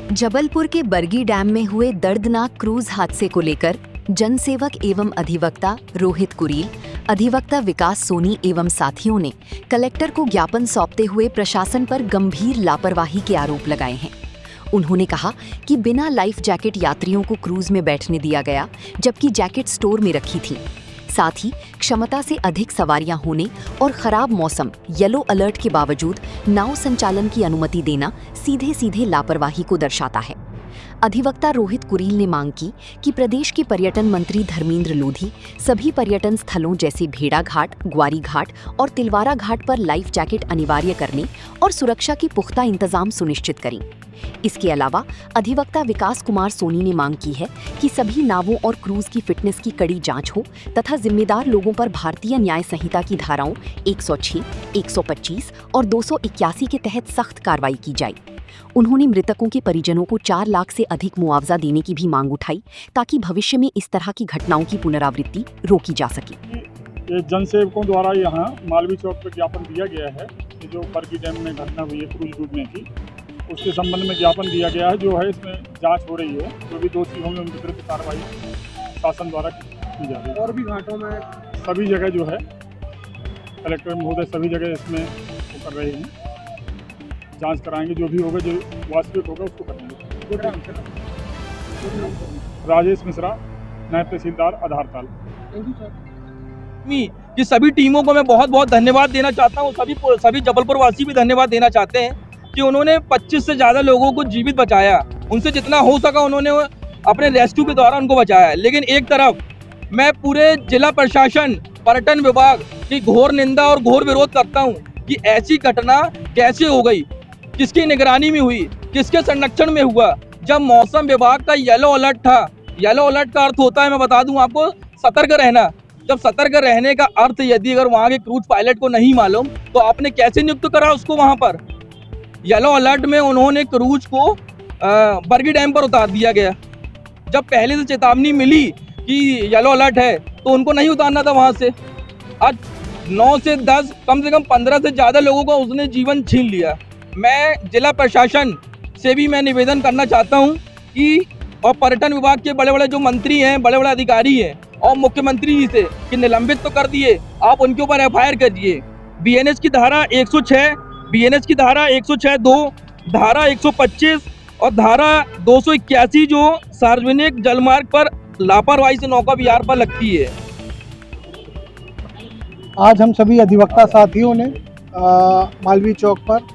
जबलपुर के बरगी डैम में हुए दर्दनाक क्रूज हादसे को लेकर जनसेवक एवं अधिवक्ता रोहित कुरील, अधिवक्ता विकास सोनी एवं साथियों ने कलेक्टर को ज्ञापन सौंपते हुए प्रशासन पर गंभीर लापरवाही के आरोप लगाए हैं। उन्होंने कहा कि बिना लाइफ जैकेट यात्रियों को क्रूज में बैठने दिया गया, जबकि जैकेट स्टोर में रखी थी। साथ ही क्षमता से अधिक सवारियां होने और खराब मौसम, येलो अलर्ट के बावजूद नाव संचालन की अनुमति देना सीधे सीधे लापरवाही को दर्शाता है। अधिवक्ता रोहित कुरील ने मांग की कि प्रदेश के पर्यटन मंत्री धर्मेंद्र लोधी सभी पर्यटन स्थलों जैसे भेड़ा घाट, ग्वारी घाट और तिलवारा घाट पर लाइफ जैकेट अनिवार्य करने और सुरक्षा की पुख्ता इंतजाम सुनिश्चित करें। इसके अलावा अधिवक्ता विकास कुमार सोनी ने मांग की है कि सभी नावों और क्रूज की फिटनेस की कड़ी जांच हो तथा जिम्मेदार लोगों पर भारतीय न्याय संहिता की धाराओं 106, 125 और 281 के तहत सख्त कार्रवाई की जाए। उन्होंने मृतकों के परिजनों को 4 लाख से अधिक मुआवजा देने की भी मांग उठाई ताकि भविष्य में इस तरह की घटनाओं की पुनरावृत्ति रोकी जा सके। ये जनसेवकों द्वारा यहाँ मालवीय चौक पर ज्ञापन दिया गया है कि जो बरगी डैम में घटना हुई है क्रूज डूबने की, उसके संबंध में ज्ञापन दिया गया है। जो है इसमें जांच हो रही है, जो भी दोषी होंगे उनके विरुद्ध कार्रवाई शासन द्वारा की जा रही है। और भी घाटों में सभी जगह जो है कलेक्टर महोदय सभी जगह इसमें वो कर रहे हैं, जांच कराएंगे। जो भी होगा, जो वास्तविक होगा उसको करेंगे। राजेश मिश्रा, नायब तहसीलदार आधारताल। कि सभी टीमों को मैं बहुत बहुत धन्यवाद देना चाहता हूँ। सभी जबलपुर वासी भी धन्यवाद देना चाहते हैं कि उन्होंने 25 से ज़्यादा लोगों को जीवित बचाया। उनसे जितना हो सका उन्होंने अपने रेस्क्यू के द्वारा उनको बचाया। लेकिन एक तरफ मैं पूरे जिला प्रशासन, पर्यटन विभाग की घोर निंदा और घोर विरोध करता हूँ कि ऐसी घटना कैसे हो गई, किसकी निगरानी में हुई, किसके संरक्षण में हुआ। जब मौसम विभाग का येलो अलर्ट था, येलो अलर्ट का अर्थ होता है, मैं बता दूं आपको, सतर्क रहना। जब सतर्क रहने का अर्थ यदि अगर वहाँ के क्रूज पायलट को नहीं मालूम तो आपने कैसे नियुक्त करा उसको वहाँ पर। येलो अलर्ट में उन्होंने क्रूज को बरगी डैम पर उतार दिया गया। जब पहले से चेतावनी मिली कि येलो अलर्ट है तो उनको नहीं उतारना था वहाँ से। आज 9 से 10, कम से कम 15 से ज़्यादा लोगों को उसने जीवन छीन लिया। मैं जिला प्रशासन से भी मैं निवेदन करना चाहता हूँ कि और पर्यटन विभाग के बड़े बड़े जो मंत्री हैं, बड़े बड़े अधिकारी हैं और मुख्यमंत्री जी से कि निलंबित तो कर दिए, आप उनके ऊपर एफआईआर करिए। बीएनएस की धारा 106, बीएनएस की धारा 106(2), धारा 125 और धारा 281 जो सार्वजनिक जलमार्ग पर लापरवाही से नौका विहार पर लगती है। आज हम सभी अधिवक्ता साथियों ने मालवीय चौक पर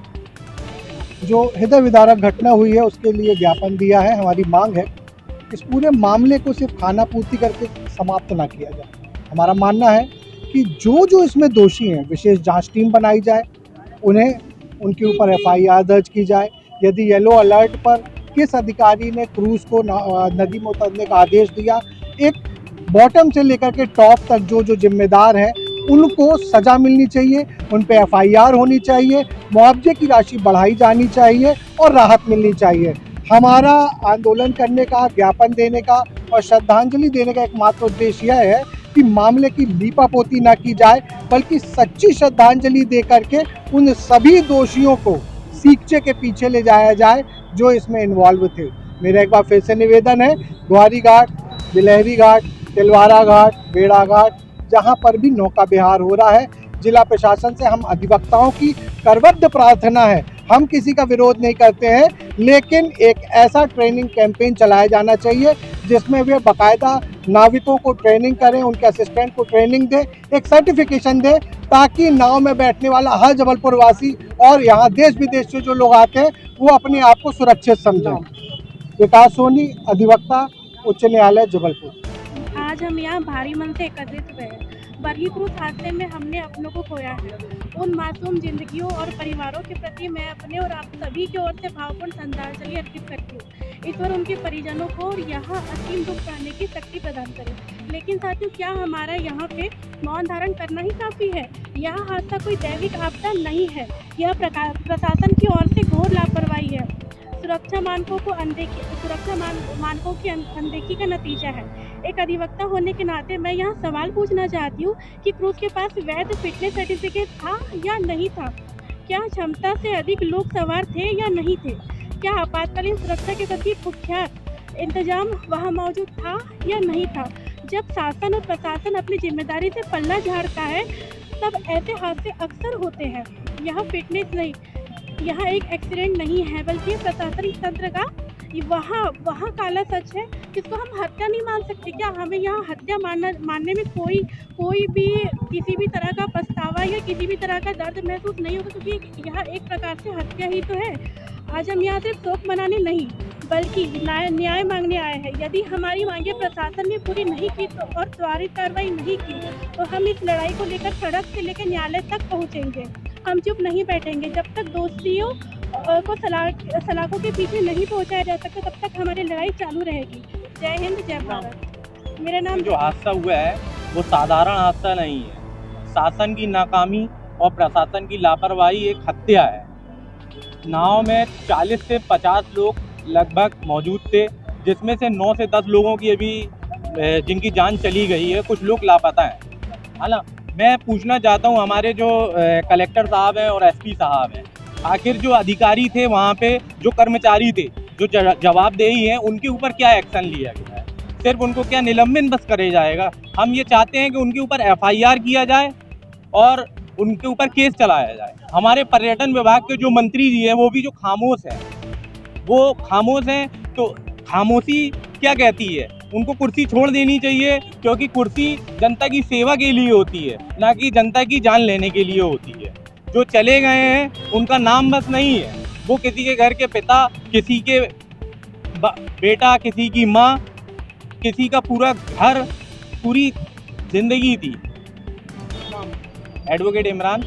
जो हृदय विदारक घटना हुई है उसके लिए ज्ञापन दिया है। हमारी मांग है इस पूरे मामले को सिर्फ खानापूर्ति करके समाप्त ना किया जाए। हमारा मानना है कि जो इसमें दोषी हैं विशेष जांच टीम बनाई जाए, उनके ऊपर एफआईआर दर्ज की जाए। यदि येलो अलर्ट पर किस अधिकारी ने क्रूज को नदी में उतरने का आदेश दिया, एक बॉटम से लेकर के टॉप तक जो जिम्मेदार हैं उनको सज़ा मिलनी चाहिए, उन पे एफआईआर होनी चाहिए, मुआवजे की राशि बढ़ाई जानी चाहिए और राहत मिलनी चाहिए। हमारा आंदोलन करने का, ज्ञापन देने का और श्रद्धांजलि देने का एकमात्र उद्देश्य यह है कि मामले की लीपापोती ना की जाए, बल्कि सच्ची श्रद्धांजलि दे करके उन सभी दोषियों को सीखचे के पीछे ले जाया जाए जो इसमें इन्वॉल्व थे। मेरा एक बार फिर से निवेदन है, ग्वारी घाट, बिलहरी घाट, तिलवारा घाट, बेड़ा घाट, जहाँ पर भी नौका विहार हो रहा है, जिला प्रशासन से हम अधिवक्ताओं की करबद्ध प्रार्थना है, हम किसी का विरोध नहीं करते हैं, लेकिन एक ऐसा ट्रेनिंग कैंपेन चलाया जाना चाहिए जिसमें वे बाकायदा नाविकों को ट्रेनिंग करें, उनके असिस्टेंट को ट्रेनिंग दें, एक सर्टिफिकेशन दें, ताकि नाव में बैठने वाला हर जबलपुर वासी और यहाँ देश विदेश से जो लोग आते हैं वो अपने आप को सुरक्षित समझें। विकास सोनी, अधिवक्ता, उच्च न्यायालय जबलपुर। आज हम यहाँ भारी मन से एकत्रित हुए हैं। बरगी क्रूज हादसे में हमने अपनों को खोया है। उन मासूम जिंदगियों और परिवारों के प्रति मैं अपने और आप सभी की ओर से भावपूर्ण श्रद्धांजलि अर्पित करती हूँ। ईश्वर उनके परिजनों को और यहाँ असीम दुख सहने की शक्ति प्रदान करे। लेकिन साथियों, क्या हमारा यहाँ पे मौन धारण करना ही काफ़ी है? यह हादसा कोई दैविक आपदा नहीं है, यह प्रशासन की ओर से घोर लापरवाही है। सुरक्षा मानकों की अनदेखी का नतीजा है। एक अधिवक्ता होने के नाते मैं यहाँ सवाल पूछना चाहती हूँ कि क्रूज के पास वैध फिटनेस सर्टिफिकेट था या नहीं था? क्या क्षमता से अधिक लोग सवार थे या नहीं थे? क्या आपातकालीन सुरक्षा के प्रति पुख्ता इंतजाम वहाँ मौजूद था या नहीं था। जब शासन और प्रशासन अपनी जिम्मेदारी से पल्ला झाड़ता है तब ऐसे हादसे अक्सर होते हैं। यह फिटनेस नहीं, यह एक एक्सीडेंट नहीं है, बल्कि प्रशासनिक तंत्र का वहाँ काला सच है जिसको हम हत्या नहीं मान सकते। क्या हमें यहाँ हत्या मानने में कोई भी किसी भी तरह का पछतावा या किसी भी तरह का दर्द महसूस नहीं होगा, क्योंकि यह एक प्रकार से हत्या ही तो है। आज हम यहाँ सिर्फ शोक मनाने नहीं बल्कि न्याय मांगने आए हैं। यदि हमारी मांगे प्रशासन ने पूरी नहीं की और त्वरित कार्रवाई नहीं की तो हम इस लड़ाई को लेकर सड़क से लेकर न्यायालय तक पहुँचेंगे। हम चुप नहीं बैठेंगे जब तक दोषियों को सलाखों के पीछे नहीं पहुंचाया जा सकता, तब तक हमारी लड़ाई चालू रहेगी। जय हिंद, जय भारत। मेरा नाम जो हादसा हुआ है वो साधारण हादसा नहीं है। शासन की नाकामी और प्रशासन की लापरवाही एक हत्या है। नाव में 40 से 50 लोग लगभग मौजूद थे, जिसमें से 9 से 10 लोगों की अभी जिनकी जान चली गई है, कुछ लोग लापता हैं। है ना, मैं पूछना चाहता हूँ हमारे जो कलेक्टर साहब हैं और एसपी साहब हैं, आखिर जो अधिकारी थे वहाँ पे, जो कर्मचारी थे, जो जवाबदेही हैं, उनके ऊपर क्या एक्शन लिया गया है? सिर्फ उनको क्या निलंबन बस करे जाएगा? हम ये चाहते हैं कि उनके ऊपर FIR किया जाए और उनके ऊपर केस चलाया जाए। हमारे पर्यटन विभाग के जो मंत्री जी हैं वो भी जो खामोश हैं, वो खामोश हैं। तो खामोशी क्या कहती है? उनको कुर्सी छोड़ देनी चाहिए, क्योंकि कुर्सी जनता की सेवा के लिए होती है, ना कि जनता की जान लेने के लिए होती है। जो चले गए हैं उनका नाम बस नहीं है, वो किसी के घर के पिता, किसी के बेटा, किसी की माँ, किसी का पूरा घर, पूरी जिंदगी थी। एडवोकेट इमरान।